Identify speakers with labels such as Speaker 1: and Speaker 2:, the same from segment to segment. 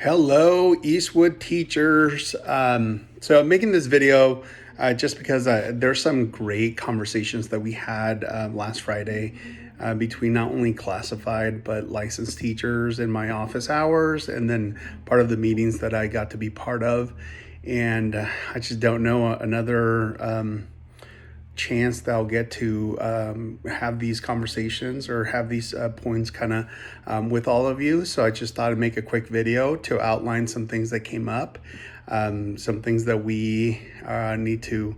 Speaker 1: Hello, Eastwood Teachers. So I'm making this video just because there's some great conversations that we had last Friday between not only classified but licensed teachers in my office hours, and then part of the meetings that I got to be part of. And I just don't know another chance that I'll get to have these conversations or have these points kind of with all of you. So I just thought I'd make a quick video to outline some things that came up, some things that we need to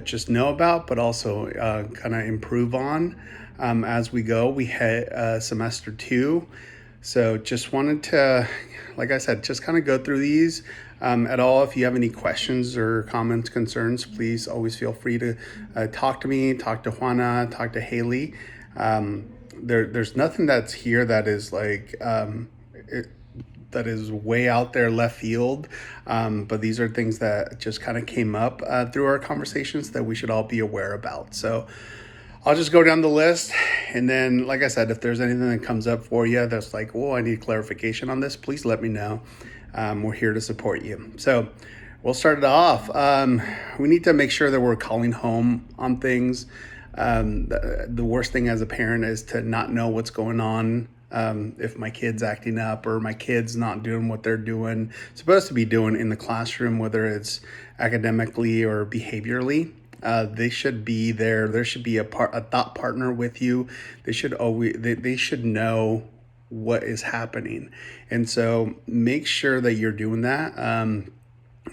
Speaker 1: just know about, but also kind of improve on as we go. We hit semester 2. So just wanted to, like I said, just kind of go through these at all. If you have any questions or comments, concerns, please always feel free to talk to me, talk to Juana, talk to Haley. There's nothing that's here that is that is way out there left field. But these are things that just kind of came up through our conversations that we should all be aware about. So I'll just go down the list, and then, like I said, if there's anything that comes up for you that's like, oh, I need clarification on this, please let me know. We're here to support you. So we'll start it off. We need to make sure that we're calling home on things. The worst thing as a parent is to not know what's going on. If my kid's acting up or my kid's not doing what they're supposed to be doing in the classroom, whether it's academically or behaviorally. They should be there. There should be a thought partner with you. They should know what is happening, and so make sure that you're doing that.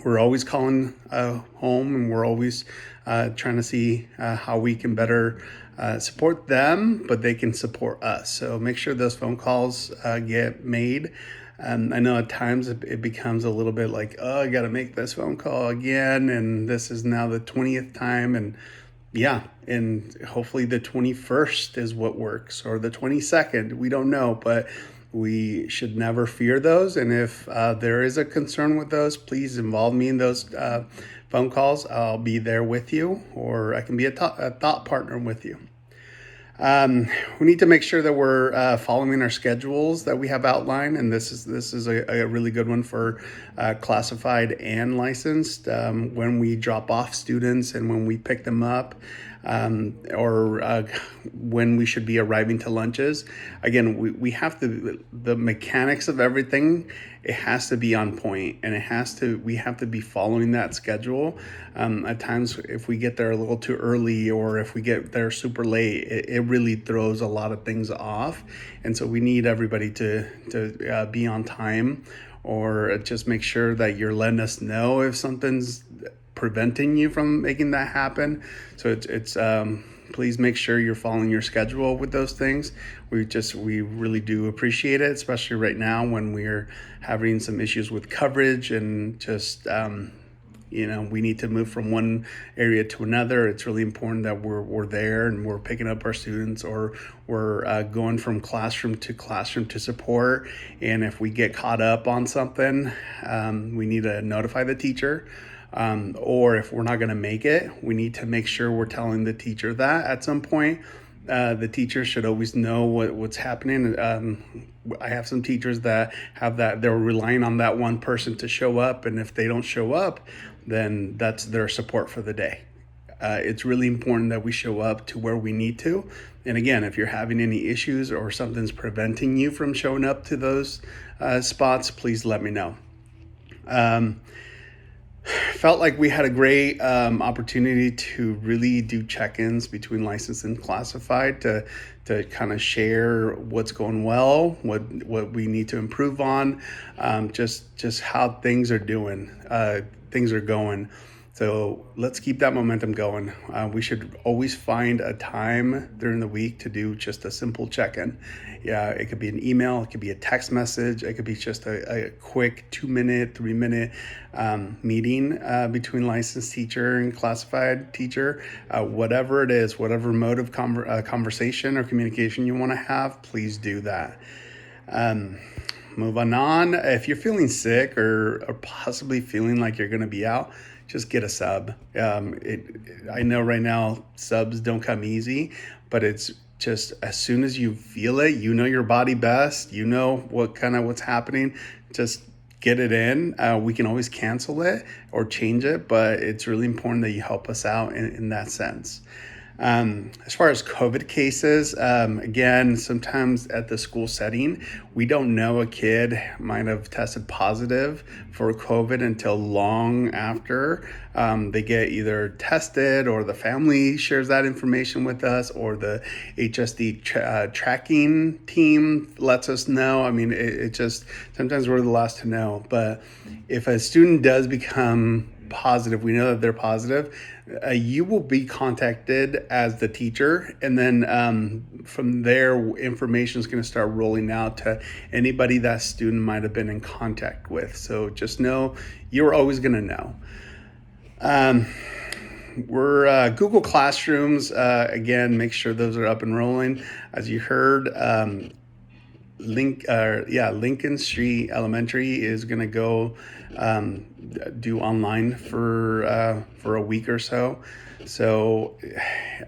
Speaker 1: We're always calling home, and we're always trying to see how we can better support them, but they can support us. So make sure those phone calls get made. I know at times it becomes a little bit like, oh, I got to make this phone call again, and this is now the 20th time, and yeah, and hopefully the 21st is what works, or the 22nd. We don't know, but we should never fear those. And if there is a concern with those, please involve me in those phone calls. I'll be there with you, or I can be a thought partner with you. We need to make sure that we're following our schedules that we have outlined, and this is a really good one for classified and licensed. When we drop off students and when we pick them up, or when we should be arriving to lunches. Again, we have to, the mechanics of everything, it has to be on point, and we have to be following that schedule. At times, if we get there a little too early, or if we get there super late, it really throws a lot of things off. And so we need everybody to be on time, or just make sure that you're letting us know if something's preventing you from making that happen. So it's please make sure you're following your schedule with those things. We really do appreciate it, especially right now when we're having some issues with coverage, and just we need to move from one area to another. It's really important that we're there and we're picking up our students, or we're going from classroom to support. And if we get caught up on something, we need to notify the teacher. Or if we're not going to make it, we need to make sure we're telling the teacher that at some point. The teacher should always know what's happening. I have some teachers that have that, they're relying on that one person to show up, and if they don't show up, then that's their support for the day. It's really important that we show up to where we need to. And again, if you're having any issues or something's preventing you from showing up to those spots, please let me know. Felt like we had a great opportunity to really do check-ins between licensed and classified to kind of share what's going well, what we need to improve on, just how things are going. So let's keep that momentum going. We should always find a time during the week to do just a simple check-in. Yeah, it could be an email, it could be a text message, it could be just a quick 2-minute, 3-minute meeting between licensed teacher and classified teacher. Whatever it is, whatever mode of conversation or communication you want to have, please do that. Moving on, if you're feeling sick or possibly feeling like you're going to be out, just get a sub. I know right now subs don't come easy, but it's just as soon as you feel it, you know your body best, you know what's happening, just get it in. We can always cancel it or change it, but it's really important that you help us out in that sense. As far as COVID cases, again, sometimes at the school setting, we don't know a kid might have tested positive for COVID until long after they get either tested, or the family shares that information with us, or the HSD tracking team lets us know. I mean, it just, sometimes we're the last to know. But if a student does become positive, we know that they're positive, you will be contacted as the teacher, and then from there, information is going to start rolling out to anybody that student might have been in contact with. So just know you're always going to know. We're Google Classrooms, again, make sure those are up and rolling. As you heard, Lincoln Street Elementary is going to go do online for a week or so. So,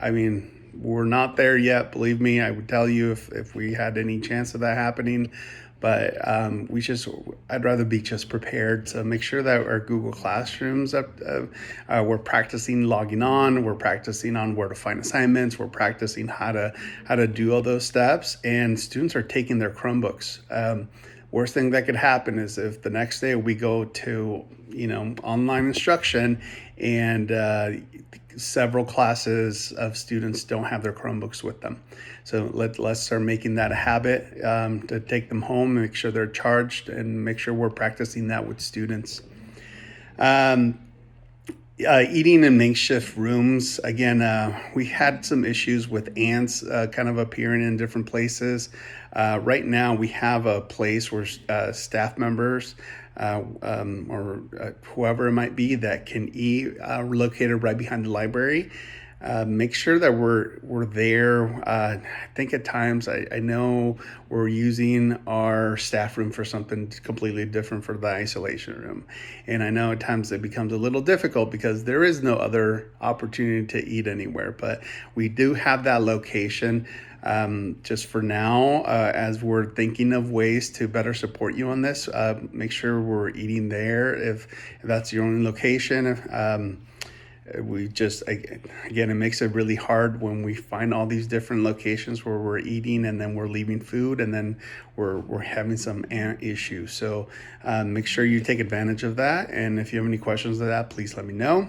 Speaker 1: I mean, we're not there yet. Believe me, I would tell you if we had any chance of that happening. But I'd rather be just prepared. So make sure that our Google Classrooms, we're practicing logging on, we're practicing on where to find assignments, we're practicing how to do all those steps, and students are taking their Chromebooks. Worst thing that could happen is if the next day we go to online instruction and several classes of students don't have their Chromebooks with them. So let's start making that a habit, to take them home, make sure they're charged, and make sure we're practicing that with students. Eating in makeshift rooms. Again, we had some issues with ants kind of appearing in different places. Right now, we have a place where staff members or whoever it might be that can eat, located right behind the library. Make sure that we're there. I think at times I know we're using our staff room for something completely different for the isolation room. And I know at times it becomes a little difficult because there is no other opportunity to eat anywhere. But we do have that location. Just for now, as we're thinking of ways to better support you on this, make sure we're eating there if that's your only location. We just, again, it makes it really hard when we find all these different locations where we're eating and then we're leaving food and then we're having some ant issues. So make sure you take advantage of that. And if you have any questions of that, please let me know.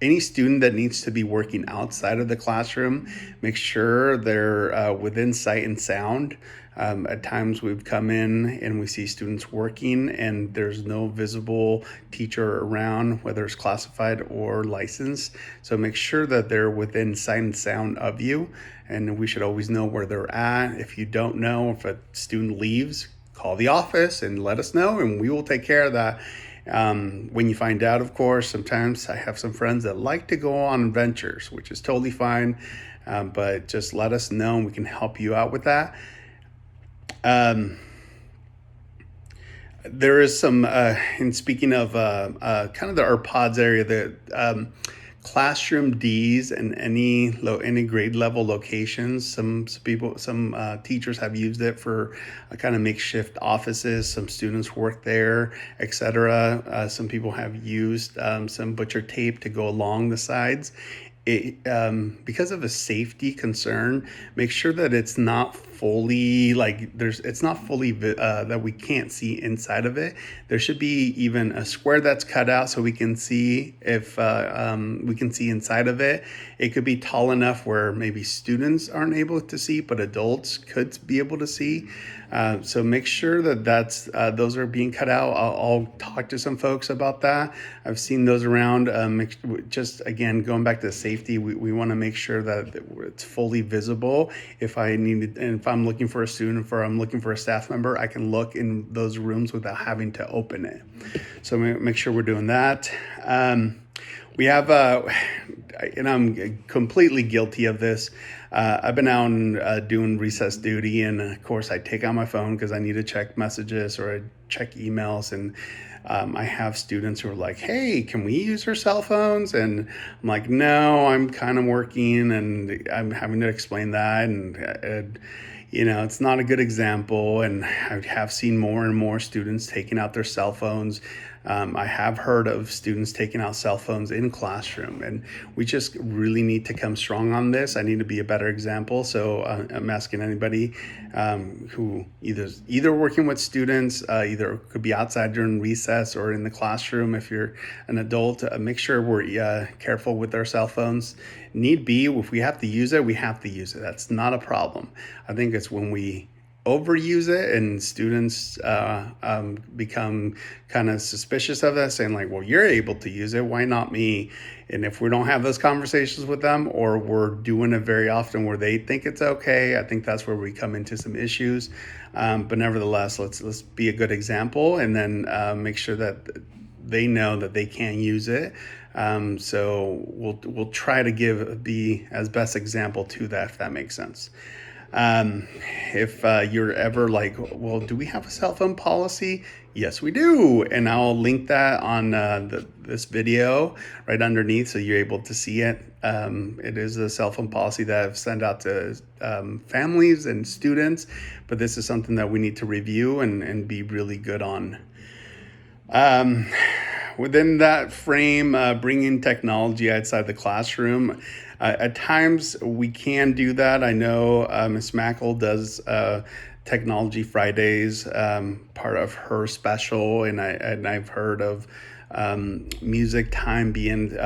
Speaker 1: Any student that needs to be working outside of the classroom, make sure they're within sight and sound. At times we've come in and we see students working and there's no visible teacher around, whether it's classified or licensed. So make sure that they're within sight and sound of you, and we should always know where they're at. If you don't know, if a student leaves, call the office and let us know, and we will take care of that. When you find out, of course, sometimes I have some friends that like to go on adventures, which is totally fine, but just let us know and we can help you out with that. There is some, and speaking of kind of our pods area, the classroom Ds and any grade level locations. Some teachers have used it for kind of makeshift offices. Some students work there, etc. Some people have used some butcher tape to go along the sides. Because of a safety concern, make sure that it's not fully that we can't see inside of it. There should be even a square that's cut out so we can see if we can see inside of it. It could be tall enough where maybe students aren't able to see, but adults could be able to see. So make sure that those are being cut out. I'll talk to some folks about that. I've seen those around. Just again, going back to safety, we want to make sure that it's fully visible. If I'm looking for a student or I'm looking for a staff member, I can look in those rooms without having to open it. So make sure we're doing that. We have, and I'm completely guilty of this. I've been out and doing recess duty, and of course, I take out my phone because I need to check messages or I check emails. And I have students who are like, "Hey, can we use our cell phones?" And I'm like, "No, I'm kind of working," and I'm having to explain that, and it's not a good example. And I have seen more and more students taking out their cell phones. I have heard of students taking out cell phones in classroom, and we just really need to come strong on this. I need to be a better example. So I'm asking anybody who either working with students, either could be outside during recess or in the classroom. If you're an adult, make sure we're careful with our cell phones. Need be, if we have to use it, we have to use it. That's not a problem. I think it's when we overuse it and students become kind of suspicious of that, saying like, well, you're able to use it, why not me? And if we don't have those conversations with them, or we're doing it very often where they think it's okay, I think that's where we come into some issues. But nevertheless, let's be a good example, and then make sure that they know that they can use it. So we'll try to be as best example to that, if that makes sense. If you're ever like, well, do we have a cell phone policy? Yes, we do. And I'll link that on this video right underneath so you're able to see it. It is a cell phone policy that I've sent out to families and students, but this is something that we need to review and be really good on. Within that frame, bringing technology outside the classroom, at times we can do that. I know Ms. Mackle does Technology Fridays, part of her special, and I've heard of music time being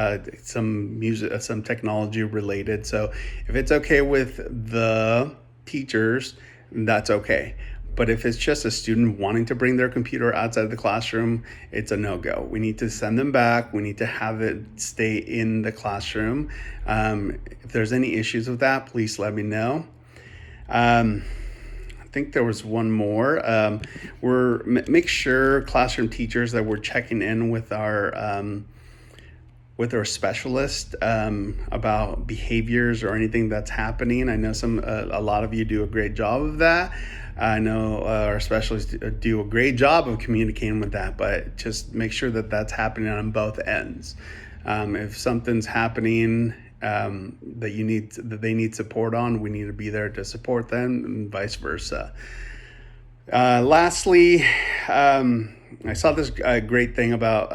Speaker 1: some technology related. So if it's okay with the teachers, that's okay. But if it's just a student wanting to bring their computer outside of the classroom, it's a no-go. We need to send them back. We need to have it stay in the classroom. If there's any issues with that, please let me know. I think there was one more. Make sure classroom teachers that we're checking in with our specialist about behaviors or anything that's happening. I know a lot of you do a great job of that. I know our specialists do a great job of communicating with that, but just make sure that that's happening on both ends. If something's happening that they need support on, we need to be there to support them, and vice versa. Lastly, I saw this great thing about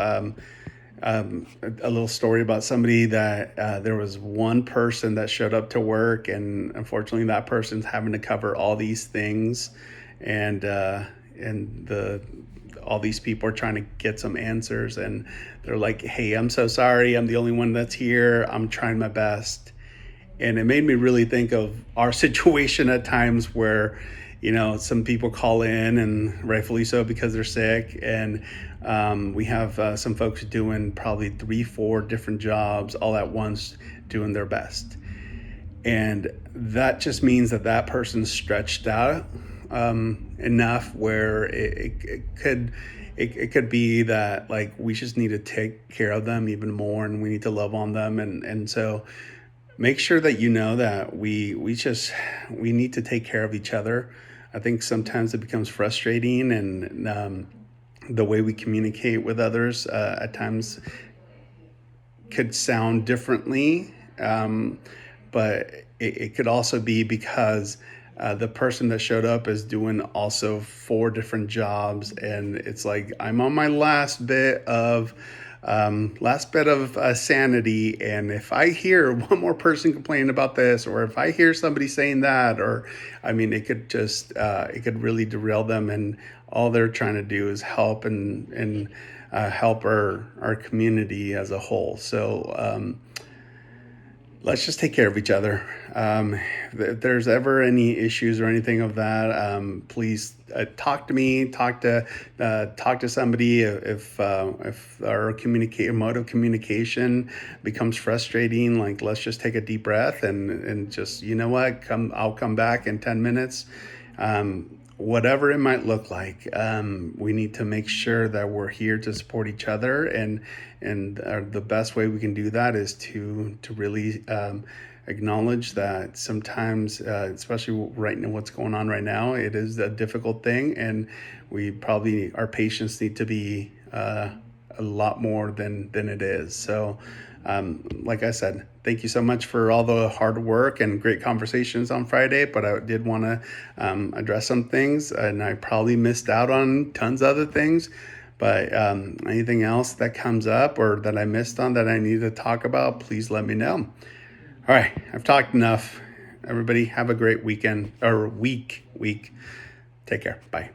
Speaker 1: a little story about somebody that there was one person that showed up to work, and unfortunately that person's having to cover all these things, and all these people are trying to get some answers, and they're like, hey, I'm so sorry, I'm the only one that's here, I'm trying my best. And it made me really think of our situation at times where some people call in, and rightfully so because they're sick, and we have some folks doing probably 3-4 different jobs all at once, doing their best. And that just means that person's stretched out enough where it could be that like we just need to take care of them even more, and we need to love on them, and so make sure that that we need to take care of each other. I think sometimes it becomes frustrating, and the way we communicate with others at times could sound differently, but it could also be because the person that showed up is doing also 4 different jobs, and it's like, I'm on my last bit of sanity, and if I hear one more person complaining about this, or if I hear somebody saying that, or it could just it could really derail them, and all they're trying to do is help and help our community as a whole. So let's just take care of each other. If there's ever any issues or anything of that, please talk to me. Talk to somebody. If our mode of communication becomes frustrating, let's just take a deep breath and just I'll come back in 10 minutes. Whatever it might look like, we need to make sure that we're here to support each other, and the best way we can do that is to really acknowledge that sometimes, especially right now, what's going on right now, it is a difficult thing, and our patience need to be a lot more than it is. So, like I said, thank you so much for all the hard work and great conversations on Friday. But I did want to address some things, and I probably missed out on tons of other things. But anything else that comes up or that I missed on that I need to talk about, please let me know. All right, I've talked enough. Everybody have a great weekend or week. Take care. Bye.